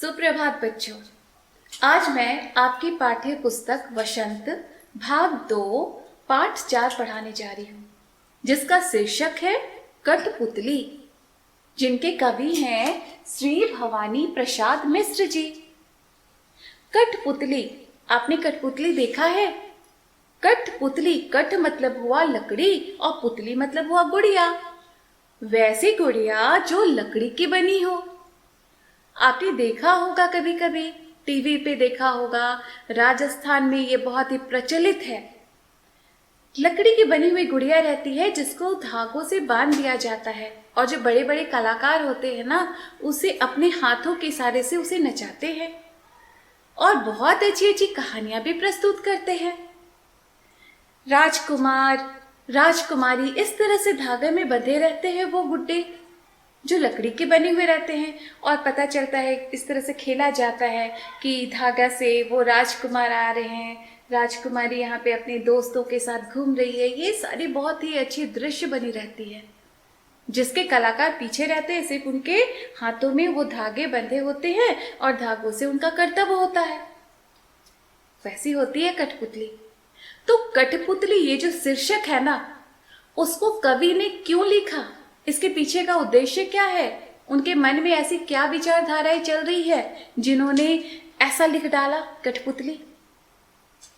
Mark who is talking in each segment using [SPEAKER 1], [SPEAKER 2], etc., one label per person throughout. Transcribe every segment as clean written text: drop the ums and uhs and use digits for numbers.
[SPEAKER 1] सुप्रभात बच्चों। आज मैं आपकी पाठ्य पुस्तक वसंत भाग 2 पाठ 4 पढ़ाने जा रही हूँ, जिसका शीर्षक है कठपुतली, जिनके कवि हैं श्री भवानी प्रसाद मिश्र जी। कठपुतली, आपने कठपुतली देखा है? कठपुतली, कठ मतलब हुआ लकड़ी और पुतली मतलब हुआ गुड़िया। वैसी गुड़िया जो लकड़ी की बनी हो। आपने देखा होगा, कभी कभी टीवी पे देखा होगा। राजस्थान में ये बहुत ही प्रचलित है। लकड़ी की बनी हुई गुड़िया रहती है जिसको धागों से बांध दिया जाता है, और जो बड़े बड़े कलाकार होते हैं ना, उसे अपने हाथों के इशारे से उसे नचाते हैं और बहुत अच्छी अच्छी कहानियां भी प्रस्तुत करते हैं। राजकुमार राजकुमारी इस तरह से धागे में बंधे रहते हैं, वो गुड्डे जो लकड़ी के बने हुए रहते हैं, और पता चलता है इस तरह से खेला जाता है कि धागा से वो राजकुमार आ रहे हैं, राजकुमारी यहाँ पे अपने दोस्तों के साथ घूम रही है। ये सारी बहुत ही अच्छी दृश्य बनी रहती है, जिसके कलाकार पीछे रहते हैं। सिर्फ उनके हाथों में वो धागे बंधे होते हैं और धागों से उनका कर्तव्य होता है। वैसी होती है कठपुतली। तो कठपुतली, ये जो शीर्षक है ना, उसको कवि ने क्यों लिखा, इसके पीछे का उद्देश्य क्या है, उनके मन में ऐसी क्या विचारधाराएं चल रही है जिन्होंने ऐसा लिख डाला कठपुतली,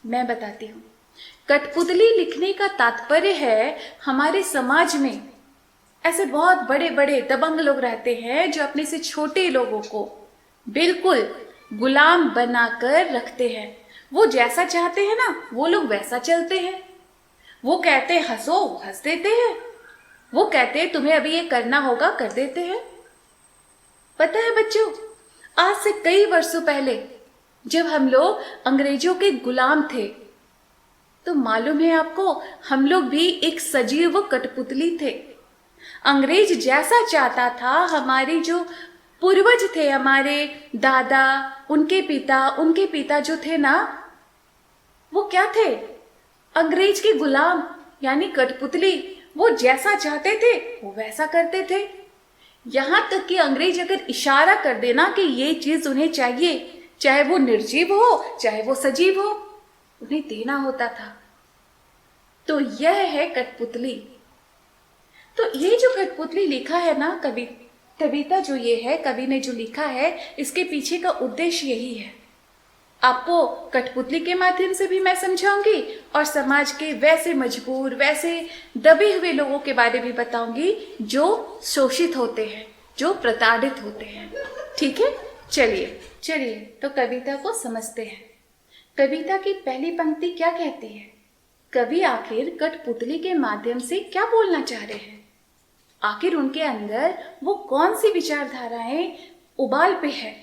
[SPEAKER 1] मैं बताती हूँ। कठपुतली लिखने का तात्पर्य है, हमारे समाज में ऐसे बहुत बड़े बड़े दबंग लोग रहते हैं जो अपने से छोटे लोगों को बिल्कुल गुलाम बनाकर रखते हैं। वो जैसा चाहते हैं ना, वो लोग वैसा चलते हैं। वो कहते हैं हंसो, हंस देते हैं। वो कहते हैं तुम्हें अभी ये करना होगा, कर देते हैं। पता है बच्चों, आज से कई वर्षों पहले जब हम लोग अंग्रेजों के गुलाम थे, तो मालूम है आपको, हम लोग भी एक सजीव कठपुतली थे। अंग्रेज जैसा चाहता था, हमारे जो पूर्वज थे, हमारे दादा, उनके पिता जो थे ना, वो क्या थे? अंग्रेज के गुलाम, यानी कठपुतली। वो जैसा चाहते थे वो वैसा करते थे। यहां तक कि अंग्रेज अगर इशारा कर देना कि ये चीज उन्हें चाहिए, चाहे वो निर्जीव हो चाहे वो सजीव हो, उन्हें देना होता था। तो यह है कठपुतली। तो ये जो कठपुतली लिखा है ना, कविता जो ये है, कवि ने जो लिखा है, इसके पीछे का उद्देश्य यही है। आपको कठपुतली के माध्यम से भी मैं समझाऊंगी और समाज के वैसे मजबूर, वैसे दबे हुए लोगों के बारे में बताऊंगी जो शोषित होते हैं, जो प्रताड़ित होते हैं। ठीक है, चलिए तो कविता को समझते हैं। कविता की पहली पंक्ति क्या कहती है? कवि आखिर कठपुतली के माध्यम से क्या बोलना चाह रहे हैं? आखिर उनके अंदर वो कौन सी विचारधाराएं उबाल पे है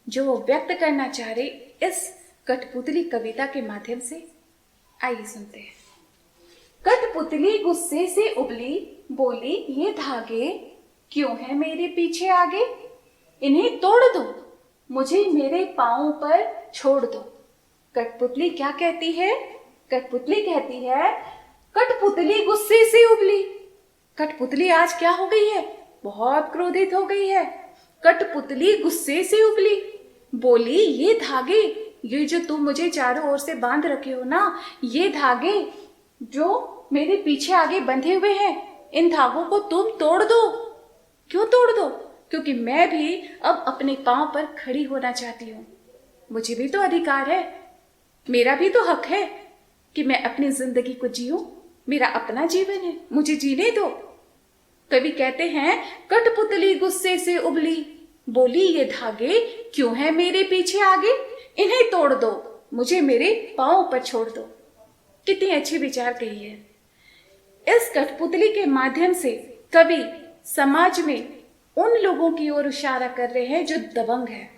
[SPEAKER 1] जो वो व्यक्त करना चाह रहे इस कठपुतली कविता के माध्यम से? आइए सुनते हैं। कठपुतली गुस्से से उबली, बोली ये धागे क्यों है मेरे पीछे आगे, इन्हें तोड़ दो, मुझे मेरे पांव पर छोड़ दो। कठपुतली क्या कहती है? कठपुतली कहती है, कठपुतली गुस्से से उबली। कठपुतली आज क्या हो गई है? बहुत क्रोधित हो गई है। कठपुतली गुस्से से उबली, बोली ये धागे, ये जो तुम मुझे चारों ओर से बांध रखे हो ना, ये धागे जो मेरे पीछे आगे बंधे हुए हैं, इन धागों को तुम तोड़ दो। क्यों तोड़ दो? क्योंकि मैं भी अब अपने पांव पर खड़ी होना चाहती हूँ। मुझे भी तो अधिकार है, मेरा भी तो हक है कि मैं अपनी जिंदगी को जीऊं। मेरा अपना जीवन है, मुझे जीने दो। कवि कहते हैं, कठपुतली गुस्से से उबली, बोली ये धागे क्यों है मेरे पीछे आगे, इन्हें तोड़ दो, मुझे मेरे पांव पर छोड़ दो। कितनी अच्छी विचार कही है। इस कठपुतली के माध्यम से कवि समाज में उन लोगों की ओर इशारा कर रहे हैं जो दबंग है,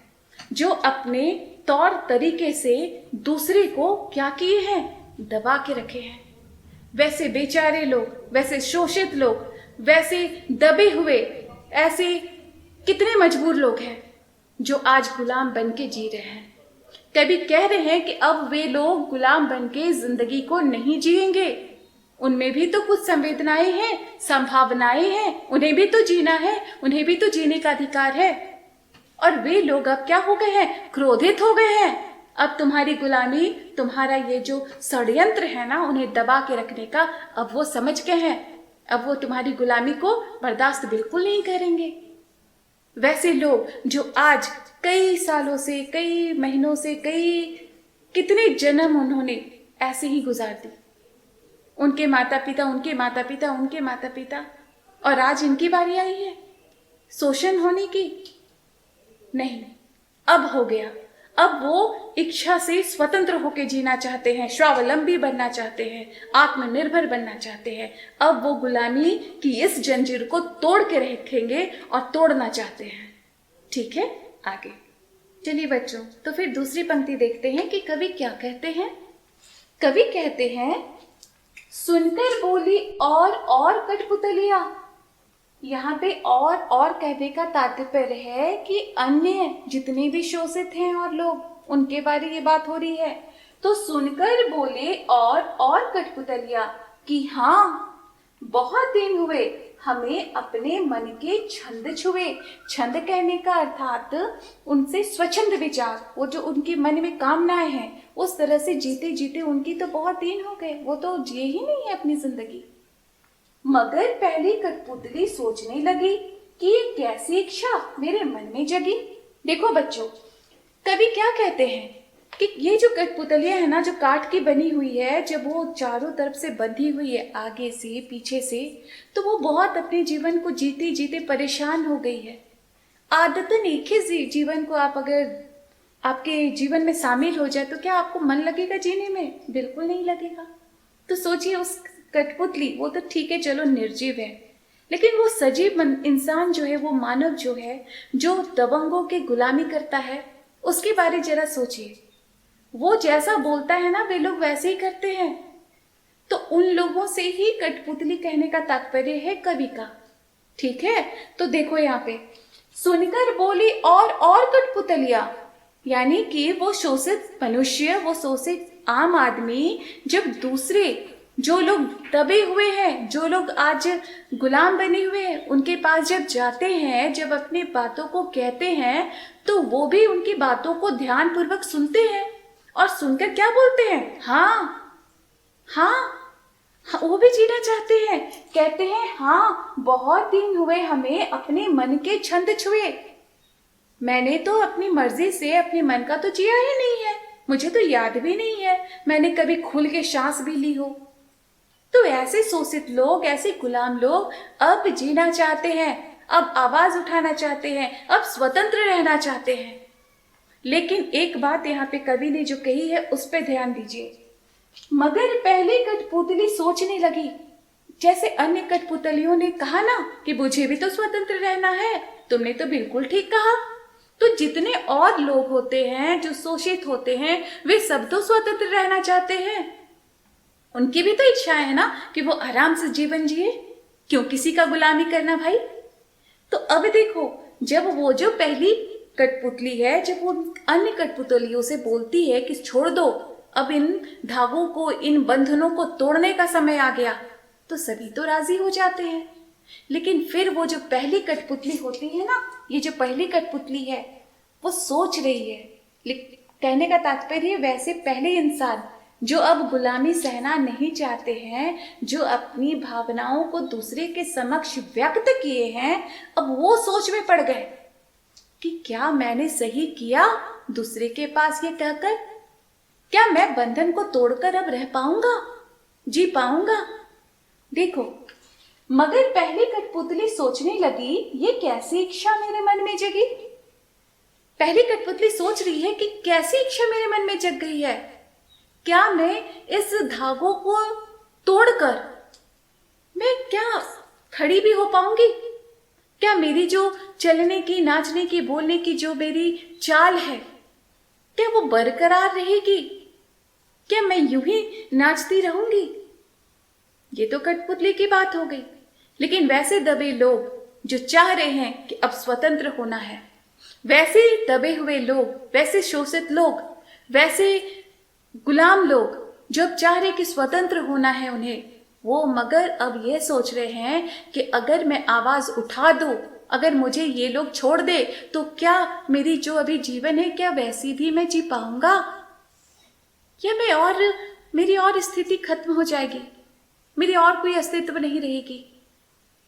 [SPEAKER 1] जो अपने तौर तरीके से दूसरे को क्या किए हैं, दबा के रखे हैं। वैसे बेचारे लोग, वैसे शोषित लोग, वैसे दबे हुए, ऐसे कितने मजबूर लोग हैं जो आज गुलाम बन के जी रहे हैं। कभी कह रहे हैं कि अब वे लोग गुलाम बन के जिंदगी को नहीं जिएंगे, उनमें भी तो कुछ संवेदनाएं हैं, संभावनाएं हैं, उन्हें भी तो जीना है, उन्हें भी तो जीने का अधिकार है। और वे लोग अब क्या हो गए हैं, क्रोधित हो गए हैं। अब तुम्हारी गुलामी, तुम्हारा ये जो षड्यंत्र है ना उन्हें दबा के रखने का, अब वो समझ गए हैं। अब वो तुम्हारी गुलामी को बर्दाश्त बिल्कुल नहीं करेंगे। वैसे लोग जो आज कई सालों से, कई महीनों से, कई कितने जन्म उन्होंने ऐसे ही गुजार दी, उनके माता पिता, उनके माता पिता, उनके माता पिता, और आज इनकी बारी आई है शोषण होने की। नहीं, अब हो गया। अब वो इच्छा से स्वतंत्र होकर जीना चाहते हैं, स्वावलंबी बनना चाहते हैं, आत्मनिर्भर बनना चाहते हैं। अब वो गुलामी की इस जंजीर को तोड़ के रखेंगे और तोड़ना चाहते हैं। ठीक है, आगे चलिए बच्चों, तो फिर दूसरी पंक्ति देखते हैं कि कवि क्या कहते हैं। कवि कहते हैं, सुनकर बोली और कठपुतलियां। यहाँ पे और कहने का तात्पर्य है कि अन्य जितने भी शोषित हैं और लोग, उनके बारे ये बात हो रही है। तो सुनकर बोले और कठपुतलियां कि हाँ, बहुत दिन हुए हमें अपने मन के छंद छुए। छंद कहने का अर्थात उनसे स्वच्छंद विचार, वो जो उनके मन में कामनाएं हैं उस तरह से जीते जीते उनकी तो बहुत दिन हो गए, वो तो जिए ही नहीं है अपनी जिंदगी। मगर पहली कठपुतली सोचने लगी कि ये कैसी इच्छा मेरे मन में जगी। देखो बच्चों, कवि क्या कहते हैं कि ये जो कठपुतलियां है ना, जो काठ की बनी हुई है, जब वो चारों तरफ से बंधी हुई है, आगे से पीछे से, तो वो बहुत अपने जीवन को जीते जीते परेशान हो गई है। आदतन एक ही जीवन को आप अगर आपके जीवन में शामिल हो जाए तो क्या आपको मन लगेगा जीने में? बिल्कुल नहीं लगेगा। तो सोचिए, उस कठपुतली, वो तो ठीक है चलो निर्जीव है, लेकिन वो सजीव इंसान जो है, वो मानव जो है, जो दबंगों की गुलामी करता है, उसके बारे जरा सोचिए। वो जैसा बोलता है ना, वे लोग वैसे ही करते हैं। तो उन लोगों से ही कठपुतली कहने का तात्पर्य है कवि का। ठीक है, तो देखो यहाँ पे सुनकर बोली और कठपुतलियां, यानी कि वो शोषित मनुष्य, वो शोषित आम आदमी जब दूसरे जो लोग दबे हुए हैं, जो लोग आज गुलाम बने हुए हैं, उनके पास जब जाते हैं, जब अपनी बातों को कहते हैं, तो वो भी उनकी बातों को ध्यान पूर्वक सुनते हैं और सुनकर क्या बोलते हैं, हाँ हाँ, वो भी जीना चाहते हैं। कहते हैं, हाँ, बहुत दिन हुए हमें अपने मन के छंद छुए। मैंने तो अपनी मर्जी से अपने मन का तो जिया ही नहीं है, मुझे तो याद भी नहीं है मैंने कभी खुल के सांस भी ली हो। तो ऐसे शोषित लोग, ऐसे गुलाम लोग अब जीना चाहते हैं, अब आवाज उठाना चाहते हैं, अब स्वतंत्र रहना चाहते हैं। लेकिन एक बात यहाँ पे कवि ने जो कही है उस पे ध्यान दीजिए। मगर पहले कठपुतली सोचने लगी, जैसे अन्य कठपुतलियों ने कहा ना कि मुझे भी तो स्वतंत्र रहना है, तुमने तो बिल्कुल ठीक कहा। तो जितने और लोग होते हैं जो शोषित होते हैं, वे सब तो स्वतंत्र रहना चाहते हैं। उनकी भी तो इच्छा है ना कि वो आराम से जीवन जिए, क्यों किसी का गुलामी करना भाई। तो अब देखो, जब वो जो पहली कठपुतली है, जब वो अन्य कठपुतलियों से बोलती है कि छोड़ दो, अब इन धागों को, इन बंधनों को तोड़ने का समय आ गया, तो सभी तो राजी हो जाते हैं। लेकिन फिर वो जो पहली कठपुतली होती है ना, ये जो पहली कठपुतली है, वो सोच रही है। कहने का तात्पर्य वैसे पहले इंसान जो अब गुलामी सहना नहीं चाहते हैं, जो अपनी भावनाओं को दूसरे के समक्ष व्यक्त किए हैं, अब वो सोच में पड़ गए कि क्या मैंने सही किया दूसरे के पास ये कहकर? क्या मैं बंधन को तोड़कर अब रह पाऊंगा, जी पाऊंगा? देखो, मगर पहली कठपुतली सोचने लगी, ये कैसी इच्छा मेरे मन में जगी। पहली कठपुतली सोच रही है कि कैसी इच्छा मेरे मन में जग गई है, क्या मैं इस धागों को तोड़कर मैं क्या खड़ी भी हो पाऊंगी? क्या मेरी जो चलने की, नाचने की, बोलने की जो मेरी चाल है, क्या वो बरकरार रहेगी? क्या मैं यूं ही नाचती रहूंगी? ये तो कठपुतली की बात हो गई। लेकिन वैसे दबे लोग जो चाह रहे हैं कि अब स्वतंत्र होना है, वैसे दबे हुए लोग, वैसे शोषित लोग, वैसे गुलाम लोग जो अब चाह रहे कि स्वतंत्र होना है उन्हें, वो मगर अब ये सोच रहे हैं कि अगर मैं आवाज उठा दूं अगर मुझे ये लोग छोड़ दे तो क्या मेरी जो अभी जीवन है क्या वैसी भी मैं जी पाऊंगा, या मेरी और स्थिति खत्म हो जाएगी, मेरी और कोई अस्तित्व नहीं रहेगी।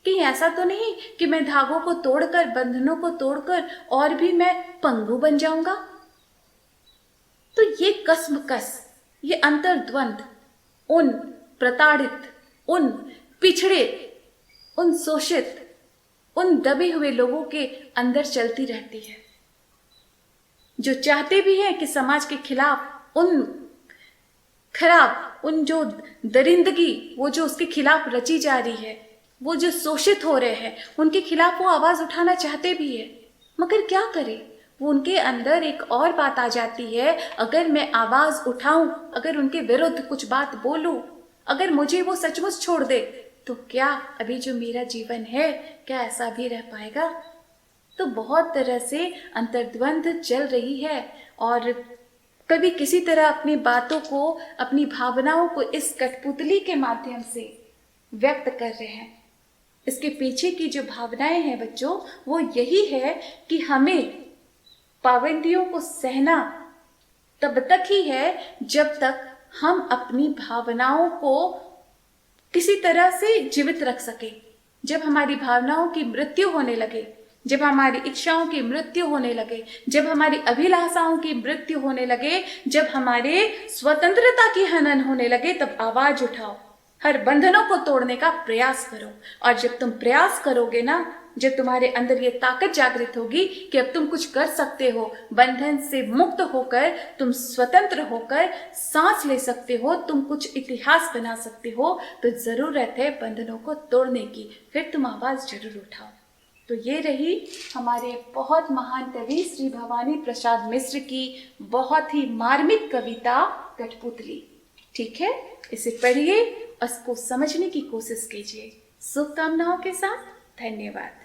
[SPEAKER 1] कहीं ऐसा तो नहीं कि मैं धागों को तोड़कर, बंधनों को तोड़कर और भी मैं पंगु बन जाऊंगा। तो ये कसमकस, ये अंतर्द्वंद उन प्रताड़ित, उन पिछड़े, उन शोषित, उन दबे हुए लोगों के अंदर चलती रहती है, जो चाहते भी हैं कि समाज के खिलाफ उन खराब, उन जो दरिंदगी, वो जो उसके खिलाफ रची जा रही है, वो जो शोषित हो रहे हैं, उनके खिलाफ वो आवाज उठाना चाहते भी है, मगर क्या करें, वो उनके अंदर एक और बात आ जाती है, अगर मैं आवाज उठाऊं, अगर उनके विरुद्ध कुछ बात बोलूं, अगर मुझे वो सचमुच छोड़ दे तो क्या अभी जो मेरा जीवन है क्या ऐसा भी रह पाएगा। तो बहुत तरह से अंतर्द्वंद चल रही है, और कभी किसी तरह अपनी बातों को, अपनी भावनाओं को इस कठपुतली के माध्यम से व्यक्त कर रहे हैं। इसके पीछे की जो भावनाएं हैं बच्चों, वो यही है कि हमें पाबंदियों को सहना तब तक ही है जब तक हम अपनी भावनाओं को किसी तरह से जीवित रख सके। जब हमारी भावनाओं की मृत्यु होने लगे, जब हमारी इच्छाओं की मृत्यु होने लगे, जब हमारी अभिलाषाओं की मृत्यु होने लगे, जब हमारे स्वतंत्रता की हनन होने लगे, तब आवाज उठाओ, हर बंधनों को तोड़ने का प्रयास करो। और जब तुम प्रयास करोगे ना, जब तुम्हारे अंदर ये ताकत जागृत होगी कि अब तुम कुछ कर सकते हो, बंधन से मुक्त होकर तुम स्वतंत्र होकर सांस ले सकते हो, तुम कुछ इतिहास बना सकते हो, तो जरूरत है बंधनों को तोड़ने की। फिर तुम आवाज जरूर उठाओ। तो ये रही हमारे बहुत महान कवि श्री भवानी प्रसाद मिश्र की बहुत ही मार्मिक कविता कठपुतली। ठीक है, इसे पढ़िए और इसको समझने की कोशिश कीजिए। शुभकामनाओं के साथ, धन्यवाद।